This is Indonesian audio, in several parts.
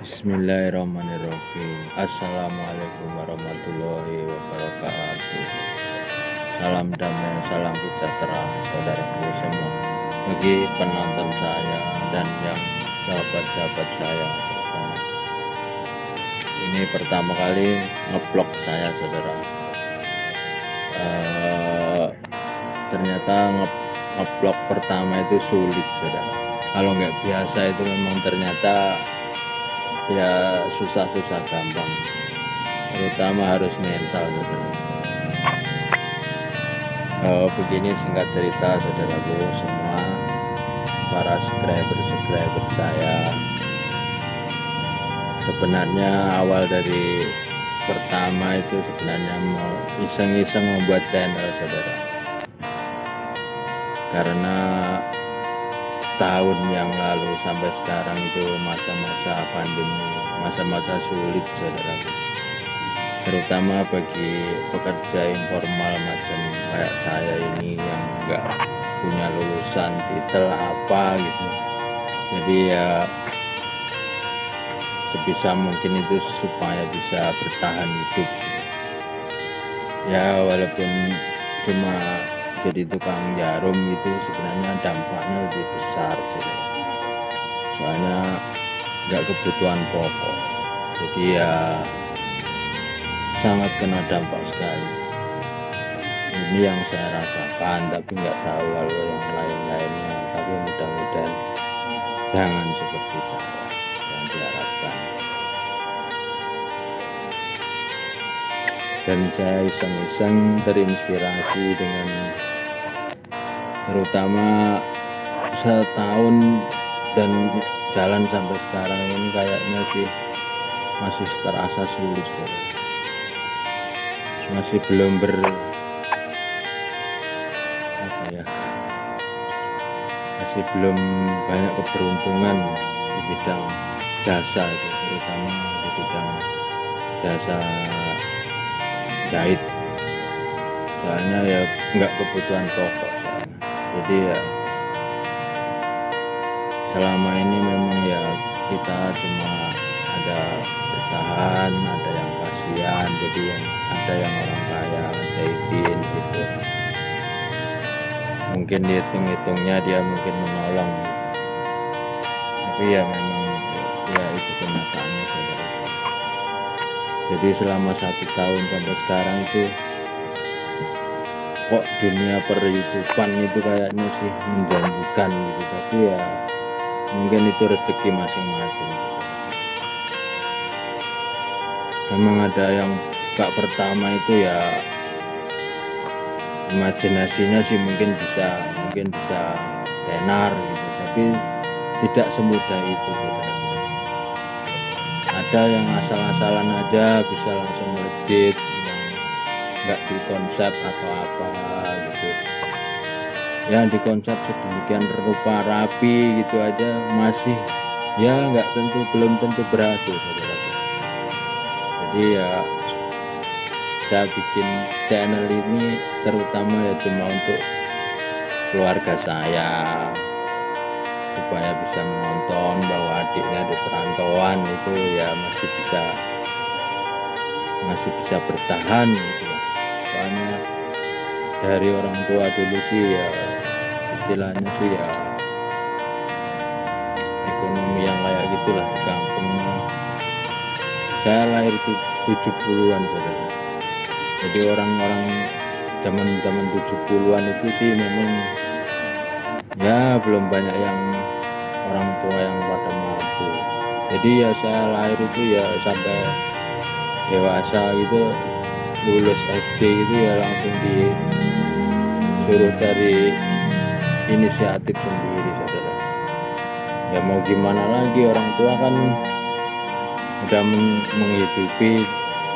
Bismillahirrahmanirrahim. Assalamualaikum warahmatullahi wabarakatuh. Salam damai, salam sejahtera saudaraku semua. Bagi penonton saya dan yang sahabat-sahabat saya terutama. Ini pertama kali ngeblog saya saudara. Ternyata ngeblog pertama itu sulit saudara. Kalau nggak biasa itu memang ternyata ya susah-susah gampang, terutama harus mental saudara. Begini singkat cerita saudaraku semua, para subscriber saya, sebenarnya awal dari pertama itu sebenarnya mau iseng-iseng membuat channel saudara, karena tahun yang lalu sampai sekarang itu masa-masa pandemi, masa-masa sulit saudara, terutama bagi pekerja informal macam kayak saya ini yang enggak punya lulusan titel apa gitu. Jadi ya sebisa mungkin itu supaya bisa bertahan hidup ya, walaupun cuma jadi tukang jarum itu sebenarnya dampaknya lebih besar sih, soalnya nggak kebutuhan pokok, jadi ya sangat kena dampak sekali. Ini yang saya rasakan, tapi nggak tahu kalau yang lain-lainnya, tapi mudah-mudahan jangan seperti saya yang diharapkan. Dan saya iseng-iseng terinspirasi dengan terutama setahun dan jalan sampai sekarang ini kayaknya sih masih terasa sulit ya. Masih belum masih belum banyak keberuntungan di bidang jasa itu, terutama di bidang jasa jahit, soalnya ya nggak kebutuhan pokok soalnya. Jadi ya selama ini memang ya kita cuma ada bertahan, ada yang kasihan, jadi ada yang orang kaya jahitin gitu, mungkin dihitung-hitungnya dia mungkin menolong, tapi ya memang ya itu kenyataannya saudara. Jadi selama 1 tahun sampai sekarang itu kok dunia per-YouTubean itu kayaknya sih menjanjikan gitu, tapi ya mungkin itu rezeki masing-masing. Memang ada yang buka pertama itu ya imajinasinya sih mungkin bisa tenar gitu, tapi tidak semudah itu saudara. Ada yang asal-asalan aja bisa langsung melejit, nggak dikonsep atau apa gitu, yang dikonsep sedemikian rupa rapi gitu aja masih ya belum tentu berhasil saudara. Jadi ya saya bikin channel ini terutama ya cuma untuk keluarga saya, supaya bisa menonton bahwa adiknya di perantauan itu ya masih bisa bertahan gitu ya. Soalnya dari orang tua dulu sih ya istilahnya sih ya ekonomi yang kayak gitulah di kampung. Saya lahir 70-an saudara, jadi orang-orang zaman 70-an itu sih memang ya belum banyak yang orang tua yang pada mampu. Jadi ya saya lahir itu ya sampai dewasa gitu, lulus SD itu ya langsung disuruh cari inisiatif sendiri saudara. Ya mau gimana lagi, orang tua kan udah menghidupi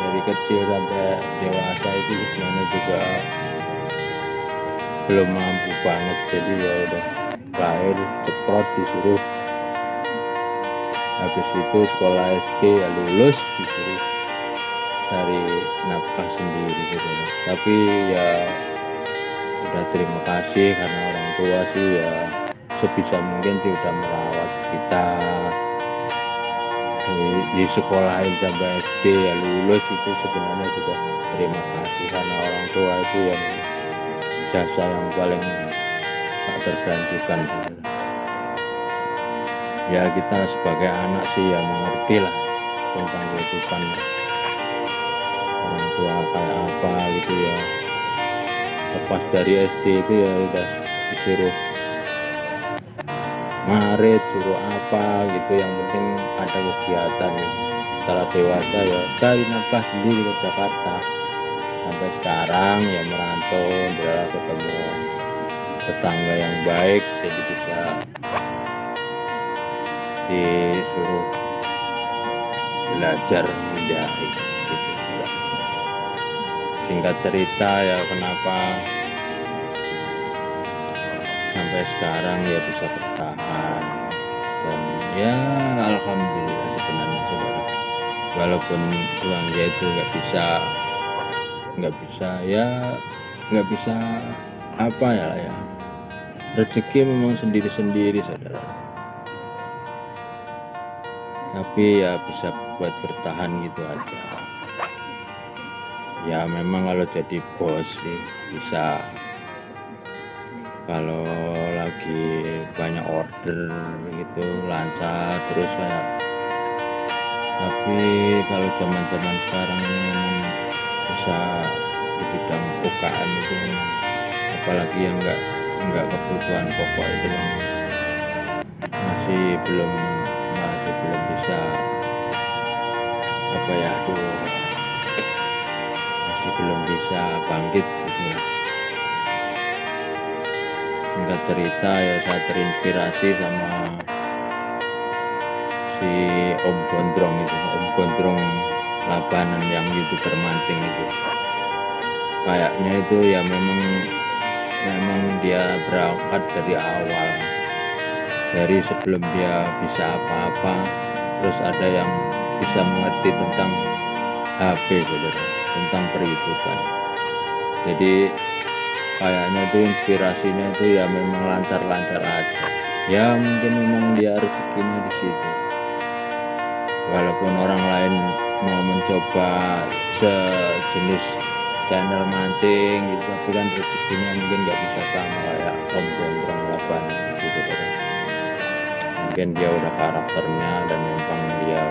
dari kecil sampai dewasa itu sebenarnya juga belum mampu banget, jadi ya udah lahir ceprot disuruh, habis itu sekolah SD ya lulus disuruh cari nafkah sendiri gitu. Tapi ya udah terima kasih karena orang tua sih ya sebisa mungkin sih udah merawat kita di sekolahin sampai SD ya lulus, itu sebenarnya sudah terima kasih, karena orang tua itu yang jasa yang paling tak tergantikan. Ya kita sebagai anak sih ya mengerti lah tentang kehidupan orang tua kayak apa gitu ya. Lepas dari SD itu ya udah disuruh ngarit, suruh apa gitu, yang penting ada kegiatan. Setelah dewasa ya cari nafkah sendiri ke Jakarta, sampai sekarang ya merantau, udah ketemu tetangga yang baik, jadi bisa disuruh belajar menjahit gitu. Singkat cerita ya kenapa sampai sekarang ya bisa bertahan, dan ya alhamdulillah sebenarnya saudara, walaupun uangnya itu nggak bisa apa ya, rezeki memang sendiri-sendiri saudara, tapi ya bisa buat bertahan gitu aja. Ya memang kalau jadi bos sih bisa, kalau lagi banyak order gitu lancar terus kayak, tapi kalau zaman sekarang ini memang bisa di bidang UKM itu, apalagi yang nggak kebutuhan pokok itu masih belum bisa apa ya, masih belum bisa bangkit gitu. Singkat cerita ya saya terinspirasi sama si Om Gondrong itu, Om Gondrong Labanan yang YouTuber mancing itu. Kayaknya itu ya memang dia berangkat dari awal, dari sebelum dia bisa apa-apa, terus ada yang bisa mengerti tentang HP saudara, tentang perhitungan. Jadi kayaknya itu inspirasinya itu ya memang lancar-lancar aja. Ya mungkin memang dia rezekinya di situ. Walaupun orang lain mau mencoba sejenis channel mancing gitu, tapi kan rezekinya mungkin nggak bisa sama kayak Om Gondrong Labanan gitu kan. Mungkin dia udah karakternya dan memang dia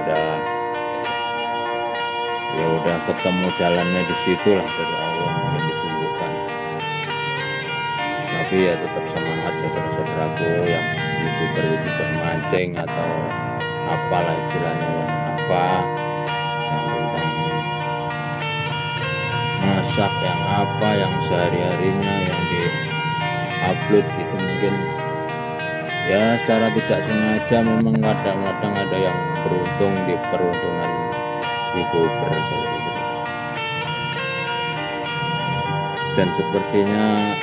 udah ketemu jalannya di situ lah, dari Allah mungkin ditunjukkan. Tapi ya tetap semangat saudara-saudaraku yang YouTuber mancing atau apalah istilahnya, yang tentang masak, yang yang sehari-harinya yang di upload gitu, mungkin ya secara tidak sengaja memang kadang-kadang ada yang beruntung di peruntungan YouTuber dan sepertinya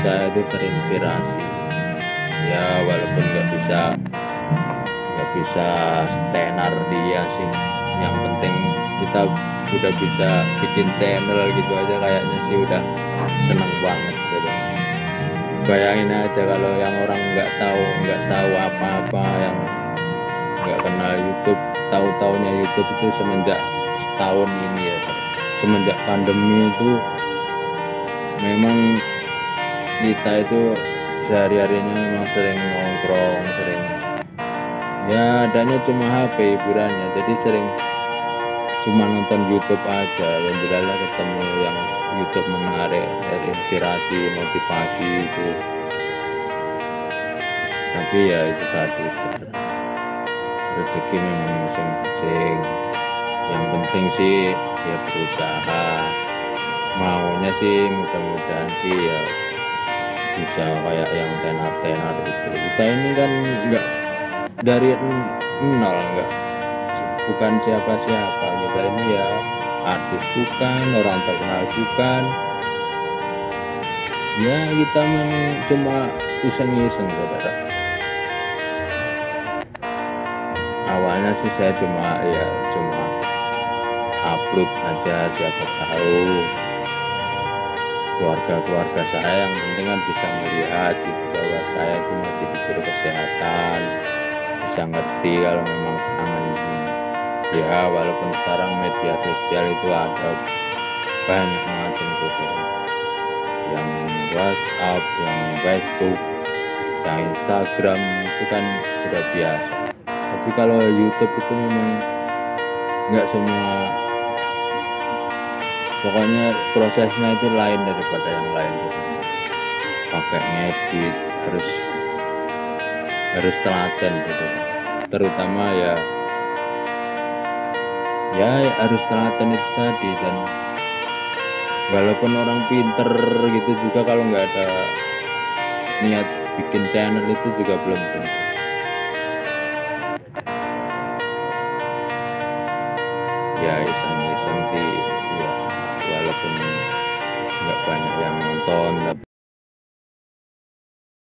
saya itu terinspirasi ya, walaupun nggak bisa tenar dia sih, yang penting kita udah bisa bikin channel gitu aja kayaknya sih udah seneng banget gitu. Bayangin aja kalau yang orang nggak tahu apa-apa, yang nggak kenal YouTube, tahu-taunya YouTube itu semenjak setahun ini ya, semenjak pandemi itu memang kita itu sehari-harinya memang sering nongkrong, sering ya adanya cuma HP hiburannya, jadi sering cuma nonton YouTube aja, yang jelas ketemu yang YouTube menarik, dari inspirasi, motivasi itu. Tapi ya itu tadi, rezeki memang masing-masing, yang penting sih ya berusaha, maunya sih mudah-mudahan sih ya bisa kayak yang tenar-tenar itu. Kita ini kan enggak dari nol, bukan siapa-siapa, kita ini ya artis bukan, orang terkenal bukan, ya kita memang cuma iseng-iseng saudara. Awalnya sih saya cuma upload aja, siapa tahu keluarga saya yang penting kan bisa melihat gitu, bahwa saya itu masih diberi kesehatan, bisa bisa ngerti kalau memang kangen. Ya walaupun sekarang media sosial itu ada banyak macam gitu, yang WhatsApp, yang Facebook, yang Instagram itu kan udah biasa. Tapi kalau YouTube itu memang nggak semua, pokoknya prosesnya itu lain daripada yang lain gitu. Pakai ngedit harus telaten gitu, terutama ya harus telaten itu tadi. Dan walaupun orang pinter gitu juga kalau nggak ada niat bikin channel itu juga belum tentu.